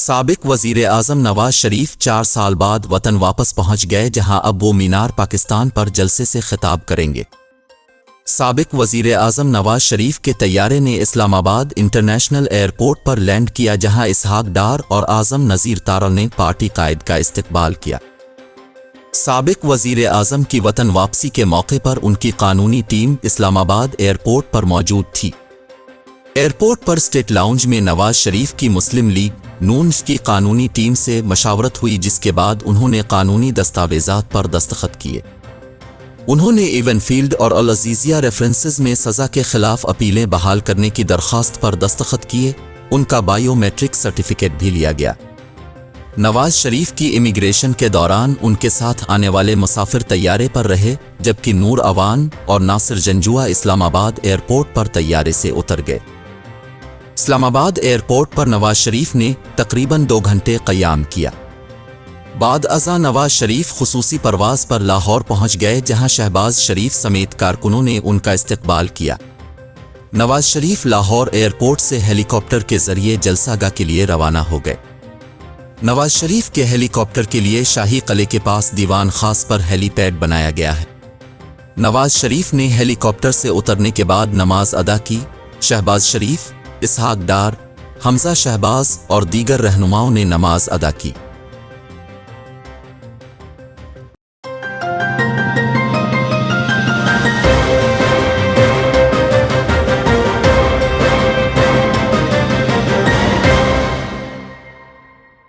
साबिक वज़ीर आज़म नवाज शरीफ 4 साल बाद वतन वापस पहुंच गए, जहां अब वो मीनार पाकिस्तान पर जलसे से खिताब करेंगे। साबिक वज़ीर आज़म नवाज शरीफ के तैयारे ने इस्लामाबाद इंटरनेशनल एयरपोर्ट पर लैंड किया, जहां इसहाक डार और आज़म नज़ीर तारा ने पार्टी कायद का इस्तकबाल किया। साबिक वज़ीर आज़म की वतन वापसी के मौके पर उनकी कानूनी टीम इस्लामाबाद एयरपोर्ट पर मौजूद थी। एयरपोर्ट पर स्टेट लाउंज में नवाज शरीफ की मुस्लिम लीग नून की कानूनी टीम से मशावरत हुई, जिसके बाद उन्होंने कानूनी दस्तावेजात पर दस्तखत किए। उन्होंने इवनफील्ड और अल अज़ीज़िया रेफरेंसेस में सज़ा के खिलाफ अपीलें बहाल करने की दरख्वास्त पर दस्तखत किए। उनका बायोमेट्रिक सर्टिफिकेट भी लिया गया। नवाज शरीफ की इमिग्रेशन के दौरान उनके साथ आने वाले मुसाफिर तैयारे पर रहे, जबकि नूर अवान और नासिर जंजुआ इस्लामाबाद एयरपोर्ट पर तैयारे से उतर गए। इस्लामाबाद एयरपोर्ट पर नवाज शरीफ ने तकरीबन 2 घंटे क़याम किया। बाद अज़ां नवाज शरीफ खुसूसी परवाज़ पर लाहौर पहुंच गए, जहां शहबाज शरीफ समेत कारकुनों ने उनका इस्तकबाल किया। नवाज शरीफ लाहौर एयरपोर्ट से हेलीकॉप्टर के जरिए जलसागाह के लिए रवाना हो गए। नवाज शरीफ के हेलीकॉप्टर के लिए शाही किले के पास दीवान खास पर हेलीपैड बनाया गया है। नवाज शरीफ ने हेलीकॉप्टर से उतरने के बाद नमाज अदा की। शहबाज शरीफ, इसहाक डार, हमजा शहबाज और दीगर रहनुमाओं ने नमाज अदा की।